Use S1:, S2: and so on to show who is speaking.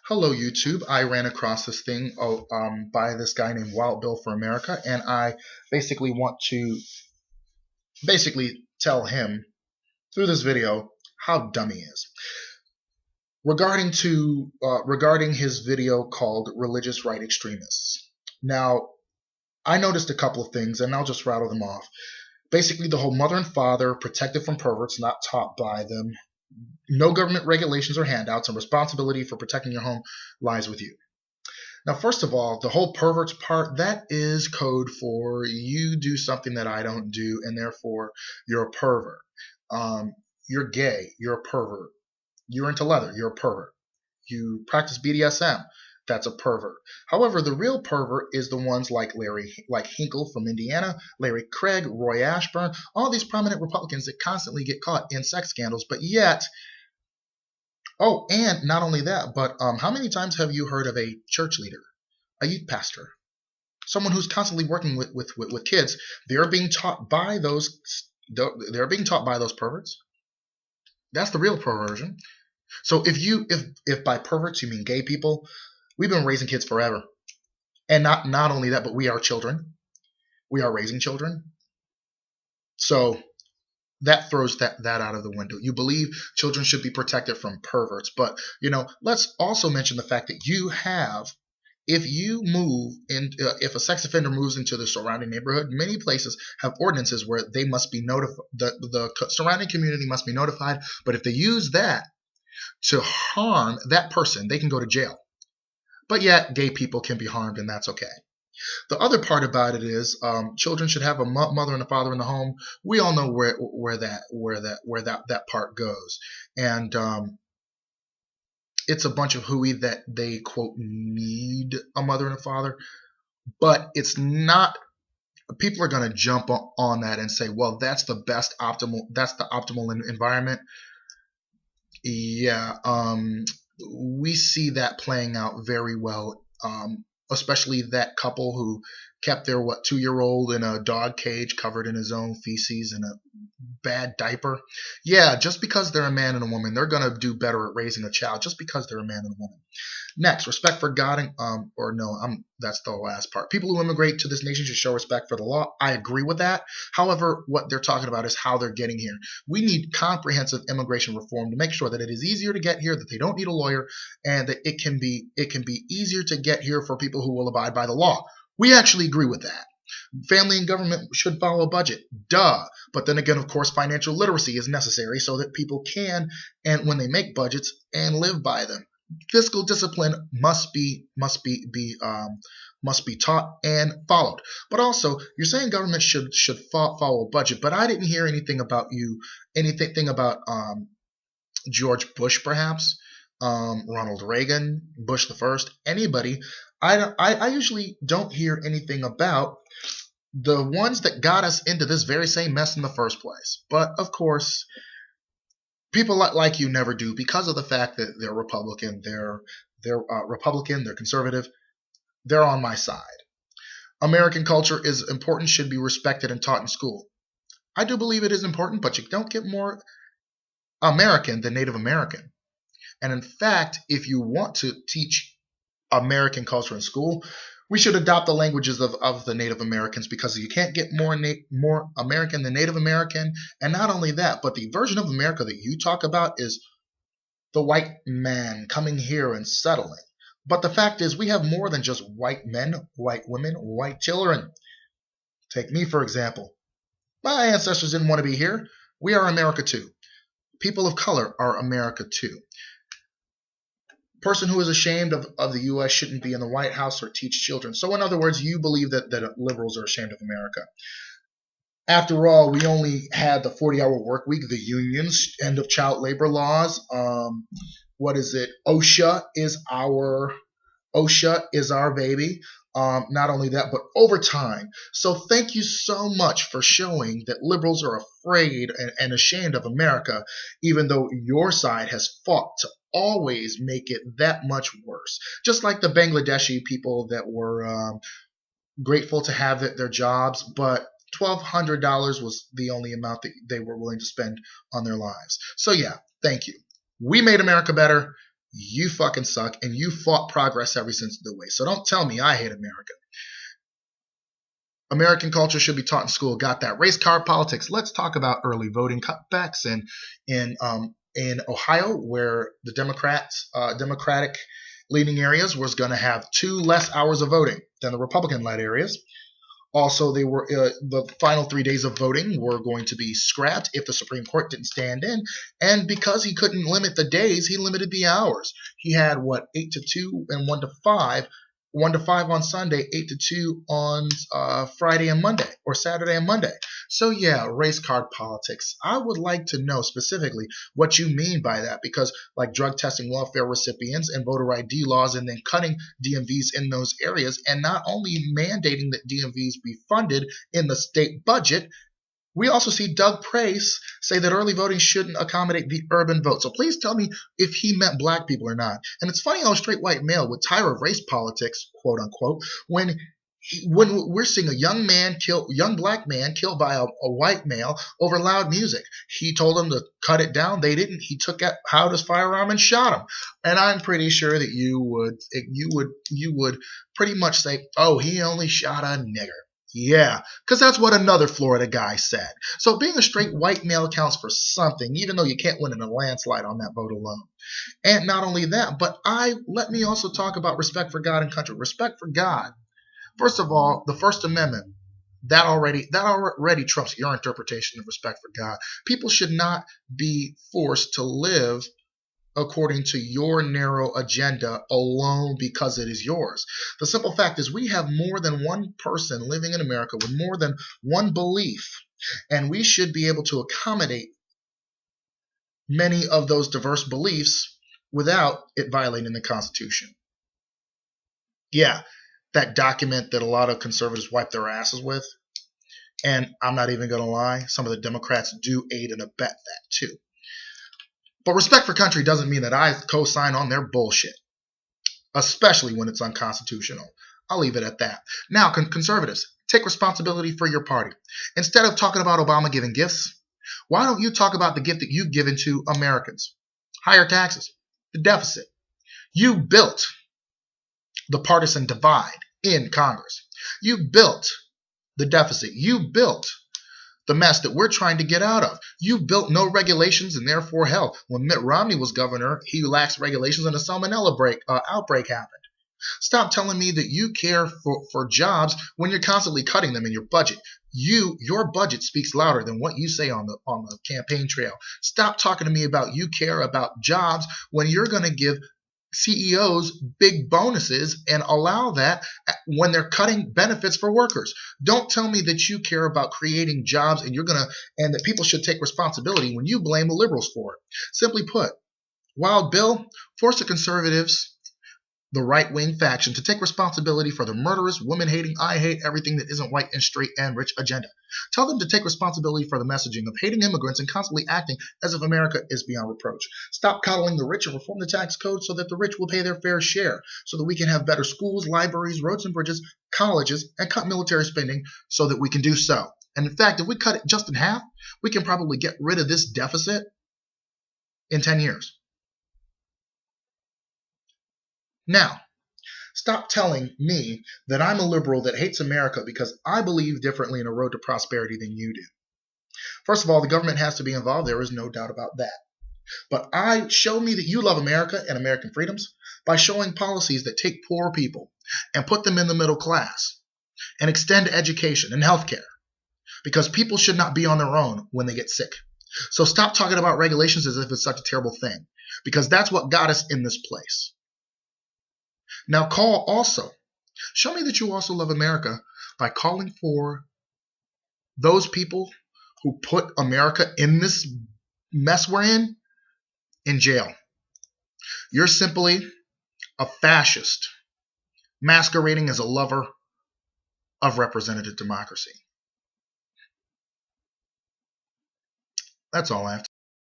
S1: Hello, YouTube. I ran across this thing by this guy named Wild Bill for America, and I basically want to tell him through this video how dumb he is. Regarding his video called "Religious Right Extremists." Now, I noticed a couple of things, and I'll just rattle them off. Basically, the whole mother and father protected from perverts, not taught by them. No government regulations or handouts, and responsibility for protecting your home lies with you. Now, first of all, the whole perverts part, that is code for you do something that I don't do, and therefore you're a pervert. You're gay, you're a pervert. You're into leather, you're a pervert. You practice BDSM, that's a pervert. However, the real pervert is the ones like Hinkle from Indiana, Larry Craig, Roy Ashburn, all these prominent Republicans that constantly get caught in sex scandals, but yet. Oh, and not only that, but how many times have you heard of a church leader, a youth pastor, someone who's constantly working with kids? They're being taught by those perverts. That's the real perversion. So if by perverts you mean gay people, we've been raising kids forever, and not only that, but we are children. We are raising children. So that throws that out of the window. You believe children should be protected from perverts, but let's also mention the fact that if a sex offender moves into the surrounding neighborhood, many places have ordinances where they must be notified. The surrounding community must be notified. But if they use that to harm that person, they can go to jail. But yet, gay people can be harmed, and that's okay. The other part about it is children should have a mother and a father in the home. We all know where that part goes, and it's a bunch of hooey that they quote need a mother and a father, but it's not. People are going to jump on that and say, well, that's the optimal environment. Yeah, we see that playing out very well. Especially that couple who kept their 2-year-old in a dog cage covered in his own feces and a bad diaper. Yeah, just because they're a man and a woman, they're going to do better at raising a child just because they're a man and a woman. Next, respect for God that's the last part. People who immigrate to this nation should show respect for the law. I agree with that. However, what they're talking about is how they're getting here. We need comprehensive immigration reform to make sure that it is easier to get here, that they don't need a lawyer, and that it can be easier to get here for people who will abide by the law. We actually agree with that. Family and government should follow a budget. Duh. But then again, of course, financial literacy is necessary so that people can, and when they make budgets, and live by them. Fiscal discipline must be taught and followed. But also, you're saying government should follow a budget, but I didn't hear anything about George Bush, perhaps, Ronald Reagan, Bush the First, anybody. I usually don't hear anything about the ones that got us into this very same mess in the first place. But of course, people like you never do, because of the fact that they're Republican, they're conservative, they're on my side. American culture is important, should be respected and taught in school. I do believe it is important, but you don't get more American than Native American. And in fact, if you want to teach American culture in school, we should adopt the languages of the Native Americans, because you can't get more American than Native American. And not only that, but the version of America that you talk about is the white man coming here and settling. But the fact is, we have more than just white men, white women, white children. Take me, for example. My ancestors didn't want to be here. We are America too. People of color are America too. Person who is ashamed of the U.S. shouldn't be in the White House or teach children. So in other words, you believe that liberals are ashamed of America. After all, we only had the 40-hour work week, the unions, end of child labor laws. What is it? OSHA is our baby. Not only that, but overtime. So thank you so much for showing that liberals are afraid and ashamed of America, even though your side has fought to always make it that much worse. Just like the Bangladeshi people that were grateful to have their jobs, but $1,200 was the only amount that they were willing to spend on their lives. So yeah, thank you. We made America better. You fucking suck, and you fought progress every since the way. So don't tell me I hate America. American culture should be taught in school. Got that. Race card politics. Let's talk about early voting cutbacks in Ohio, where the Democratic leaning areas was going to have 2 less hours of voting than the Republican-led areas. Also, the final 3 days of voting were going to be scrapped if the Supreme Court didn't stand in. And because he couldn't limit the days, he limited the hours. He had 8 to 2 and 1 to 5. 1 to 5 on Sunday, 8 to 2 on Friday and Monday, or Saturday and Monday. So yeah, race card politics. I would like to know specifically what you mean by that, because like drug testing welfare recipients and voter ID laws, and then cutting DMVs in those areas, and not only mandating that DMVs be funded in the state budget. We also see Doug Price say that early voting shouldn't accommodate the urban vote. So please tell me if he meant black people or not. And it's funny how a straight white male would tire of race politics, quote unquote, when we're seeing a young black man killed by a white male over loud music. He told them to cut it down. They didn't. He took out his firearm and shot him. And I'm pretty sure that you would pretty much say, oh, he only shot a nigger. Yeah, because that's what another Florida guy said. So being a straight white male counts for something, even though you can't win in a landslide on that vote alone. And not only that, but let me also talk about respect for God and country. Respect for God. First of all, the First Amendment, that already trumps your interpretation of respect for God. People should not be forced to live according to your narrow agenda alone because it is yours. The simple fact is we have more than one person living in America with more than one belief, and we should be able to accommodate many of those diverse beliefs without it violating the Constitution. Yeah, that document that a lot of conservatives wipe their asses with, and I'm not even going to lie, some of the Democrats do aid and abet that too. But respect for country doesn't mean that I co-sign on their bullshit, especially when it's unconstitutional. I'll leave it at that. Now, conservatives, take responsibility for your party. Instead of talking about Obama giving gifts, why don't you talk about the gift that you've given to Americans? Higher taxes, the deficit. You built the partisan divide in Congress. You built the deficit. You built the mess that we're trying to get out of. You built no regulations, and therefore, hell, when Mitt Romney was governor, he laxed regulations and a salmonella outbreak happened. Stop telling me that you care for jobs when you're constantly cutting them in your budget. Your budget speaks louder than what you say on the campaign trail. Stop talking to me about you care about jobs when you're going to give CEOs big bonuses and allow that when they're cutting benefits for workers. Don't tell me that you care about creating jobs and that people should take responsibility when you blame the liberals for it. Simply put, Wild Bill, force the conservatives, the right-wing faction, to take responsibility for the murderous, women-hating, I hate everything that isn't white and straight and rich agenda. Tell them to take responsibility for the messaging of hating immigrants and constantly acting as if America is beyond reproach. Stop coddling the rich and reform the tax code so that the rich will pay their fair share, so that we can have better schools, libraries, roads and bridges, colleges, and cut military spending so that we can do so. And in fact, if we cut it just in half, we can probably get rid of this deficit in 10 years. Now, stop telling me that I'm a liberal that hates America because I believe differently in a road to prosperity than you do. First of all, the government has to be involved. There is no doubt about that. But show me that you love America and American freedoms by showing policies that take poor people and put them in the middle class and extend education and healthcare, because people should not be on their own when they get sick. So stop talking about regulations as if it's such a terrible thing, because that's what got us in this place. Now show me that you also love America by calling for those people who put America in this mess we're in jail. You're simply a fascist masquerading as a lover of representative democracy. That's all I have to say.